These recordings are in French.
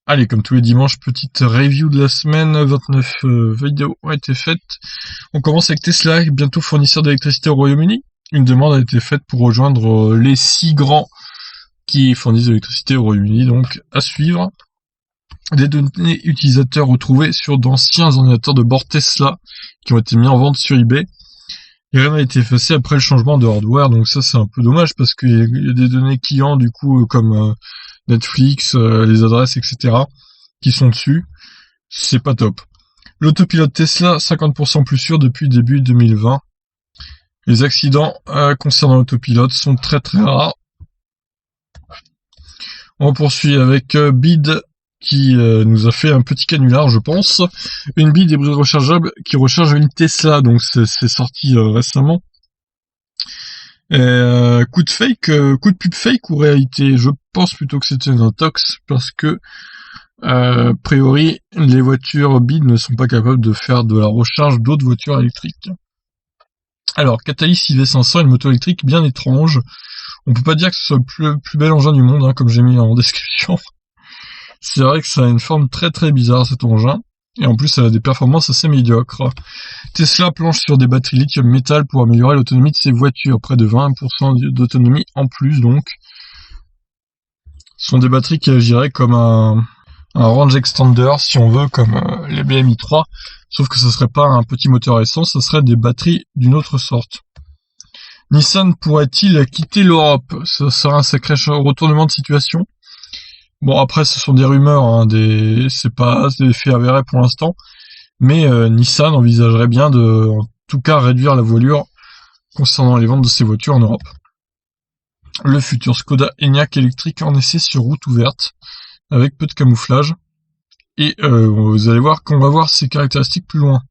Allez, comme tous les dimanches, petite review de la semaine, 29 vidéos ont été faites. On commence avec Tesla, bientôt fournisseur d'électricité au Royaume-Uni. Une demande a été faite pour rejoindre les 6 grands qui fournissent de l'électricité au Royaume-Uni, donc à suivre. Des données utilisateurs retrouvées sur d'anciens ordinateurs de bord Tesla qui ont été mis en vente sur eBay. Et rien n'a été effacé après le changement de hardware, donc ça c'est un peu dommage parce qu'il y a des données clients du coup comme Netflix, les adresses, etc. qui sont dessus. C'est pas top. L'autopilote Tesla, 50% plus sûr depuis début 2020. Les accidents concernant l'autopilote sont très très rares. On poursuit avec BID qui nous a fait un petit canular, je pense. Une BID hybride rechargeable qui recharge une Tesla, donc c'est sorti récemment. Coup de pub fake ou réalité? Je pense plutôt que c'était un intox parce que a priori les voitures BID ne sont pas capables de faire de la recharge d'autres voitures électriques. Alors Catalyst IV500 est une moto électrique bien étrange. On peut pas dire que ce soit le plus bel engin du monde, hein, comme j'ai mis en description. C'est vrai que ça a une forme très très bizarre cet engin. Et en plus, elle a des performances assez médiocres. Tesla planche sur des batteries lithium-métal pour améliorer l'autonomie de ses voitures. Près de 20% d'autonomie en plus, donc. Ce sont des batteries qui agiraient comme un range extender, si on veut, comme les BM i3. Sauf que ce serait pas un petit moteur à essence, ce serait des batteries d'une autre sorte. Nissan pourrait-il quitter l'Europe? Ce serait un sacré retournement de situation. Bon, après, ce sont des rumeurs, hein, c'est pas des faits avérés pour l'instant, mais Nissan envisagerait bien de, en tout cas, réduire la voilure concernant les ventes de ces voitures en Europe. Le futur Skoda Enyaq électrique en essai sur route ouverte, avec peu de camouflage, et vous allez voir qu'on va voir ses caractéristiques plus loin.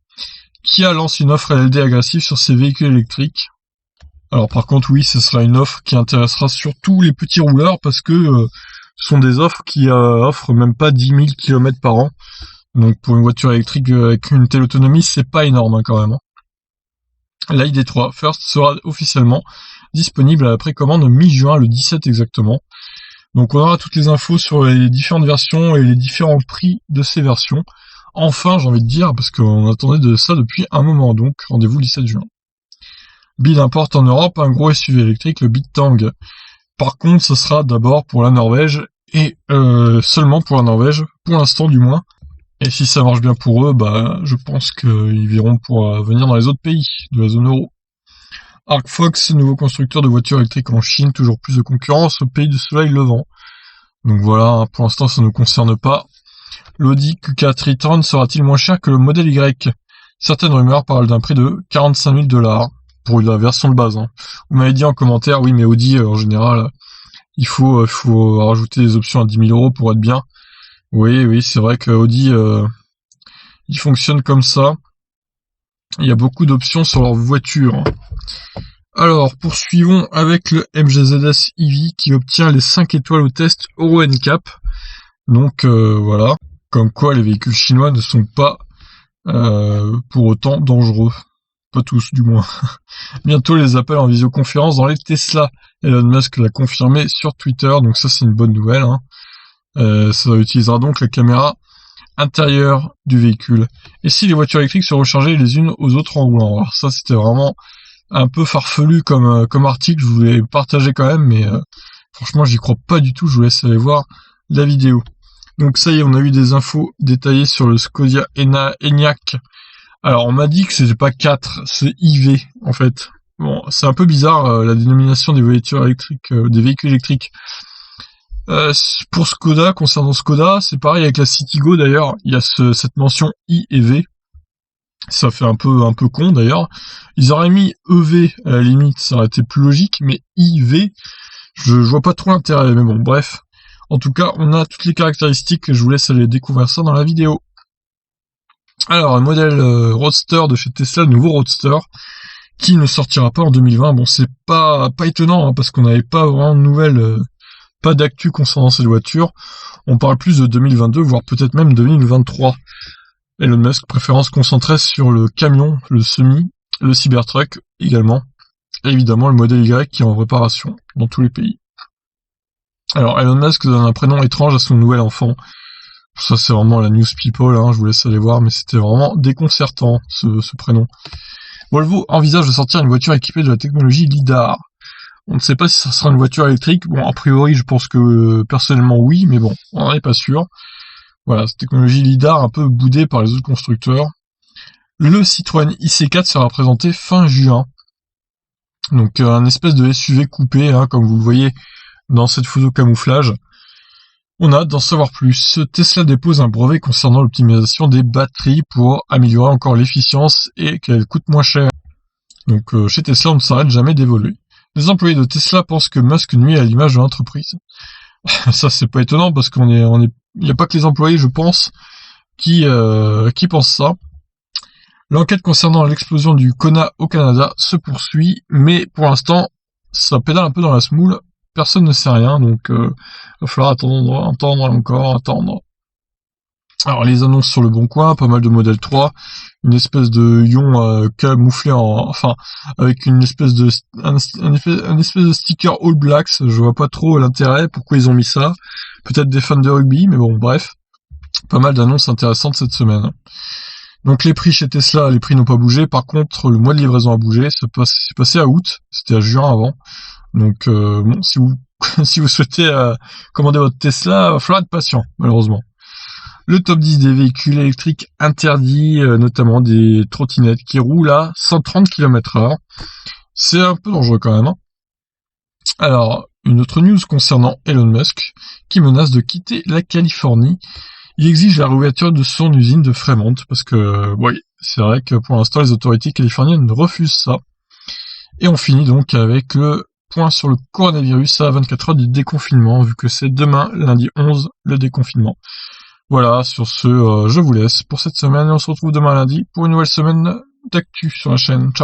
Kia lance une offre LLD agressive sur ses véhicules électriques. Alors par contre, oui, ce sera une offre qui intéressera surtout les petits rouleurs, parce que ce sont des offres qui offrent même pas 10 000 km par an. Donc pour une voiture électrique avec une telle autonomie, c'est pas énorme hein, quand même. Hein. L'ID3 First sera officiellement disponible à la précommande mi-juin, le 17 exactement. Donc on aura toutes les infos sur les différentes versions et les différents prix de ces versions. Enfin, j'ai envie de dire, parce qu'on attendait de ça depuis un moment, donc rendez-vous le 17 juin. BID importe en Europe un gros SUV électrique, le BID Tang. Par contre, ce sera d'abord pour la Norvège, et seulement pour la Norvège, pour l'instant du moins. Et si ça marche bien pour eux, bah je pense qu'ils verront pour venir dans les autres pays de la zone euro. Arcfox, nouveau constructeur de voitures électriques en Chine, toujours plus de concurrence au pays du soleil levant. Donc voilà, pour l'instant ça ne nous concerne pas. L'Audi Q4 e-tron sera-t-il moins cher que le modèle Y? Certaines rumeurs parlent d'un prix de 45 000 $ pour la version de base. Hein. Vous m'avez dit en commentaire, oui mais Audi en général, il faut rajouter des options à 10 000 € pour être bien. Oui, c'est vrai que Audi, il fonctionne comme ça. Il y a beaucoup d'options sur leur voiture. Alors, poursuivons avec le MGZS EV qui obtient les 5 étoiles au test Euro NCAP. Donc voilà, comme quoi les véhicules chinois ne sont pas pour autant dangereux. Pas tous du moins. Bientôt les appels en visioconférence dans les Tesla. Elon Musk l'a confirmé sur Twitter, donc ça c'est une bonne nouvelle. Hein. Ça utilisera donc la caméra intérieure du véhicule. Et si les voitures électriques se rechargeaient les unes aux autres en roulant? Alors ça c'était vraiment un peu farfelu comme article, je voulais partager quand même, mais franchement j'y crois pas du tout, je vous laisse aller voir la vidéo. Donc ça y est, on a eu des infos détaillées sur le Skoda Enyaq. Alors on m'a dit que c'était pas 4, c'est IV en fait. Bon, c'est un peu bizarre la dénomination des voitures électriques, des véhicules électriques. Pour Skoda, concernant Skoda, c'est pareil avec la Citigo d'ailleurs, il y a cette mention I et V. Ça fait un peu con d'ailleurs. Ils auraient mis EV à la limite, ça aurait été plus logique, mais IV, je vois pas trop l'intérêt, mais bon, bref. En tout cas, on a toutes les caractéristiques, je vous laisse aller découvrir ça dans la vidéo. Alors, un modèle Roadster de chez Tesla, le nouveau Roadster, qui ne sortira pas en 2020. Bon, c'est pas étonnant, hein, parce qu'on n'avait pas vraiment de nouvelles, pas d'actu concernant cette voiture. On parle plus de 2022, voire peut-être même 2023. Elon Musk préférant se concentrer sur le camion, le semi, le Cybertruck également. Et évidemment, le modèle Y qui est en préparation dans tous les pays. Alors, Elon Musk donne un prénom étrange à son nouvel enfant. Ça, c'est vraiment la news people, hein, je vous laisse aller voir, mais c'était vraiment déconcertant, ce prénom. Volvo envisage de sortir une voiture équipée de la technologie LiDAR. On ne sait pas si ça sera une voiture électrique. Bon, a priori, je pense que personnellement oui, mais bon, on n'en est pas sûr. Voilà, cette technologie LiDAR un peu boudée par les autres constructeurs. Le Citroën IC4 sera présenté fin juin. Donc un espèce de SUV coupé, hein, comme vous le voyez dans cette photo camouflage. On a hâte d'en savoir plus. Tesla dépose un brevet concernant l'optimisation des batteries pour améliorer encore l'efficience et qu'elles coûtent moins cher. Donc chez Tesla, on ne s'arrête jamais d'évoluer. Les employés de Tesla pensent que Musk nuit à l'image de l'entreprise. Ça, c'est pas étonnant parce il n'y a pas que les employés, je pense, qui pensent ça. L'enquête concernant l'explosion du Kona au Canada se poursuit, mais pour l'instant, ça pédale un peu dans la semoule. Personne ne sait rien, donc va falloir attendre. Alors les annonces sur le Bon Coin, pas mal de Model 3, une espèce de ion camouflé avec une espèce de un espèce de sticker All Blacks. Je vois pas trop l'intérêt, pourquoi ils ont mis ça. Peut-être des fans de rugby, mais bon, bref, pas mal d'annonces intéressantes cette semaine. Donc les prix chez Tesla, les prix n'ont pas bougé. Par contre, le mois de livraison a bougé. C'est passé à août. C'était à juin avant. Donc bon, si vous si vous souhaitez commander votre Tesla, il va falloir être patient, malheureusement. Le top 10 des véhicules électriques interdits, notamment des trottinettes qui roulent à 130 km/h. C'est un peu dangereux quand même. Hein. Alors, une autre news concernant Elon Musk, qui menace de quitter la Californie. Il exige la réouverture de son usine de Fremont, parce que, oui, c'est vrai que pour l'instant, les autorités californiennes refusent ça. Et on finit donc avec le point sur le coronavirus à 24 heures du déconfinement, vu que c'est demain, lundi 11, le déconfinement. Voilà, sur ce, je vous laisse pour cette semaine et on se retrouve demain lundi pour une nouvelle semaine d'actu sur la chaîne. Ciao.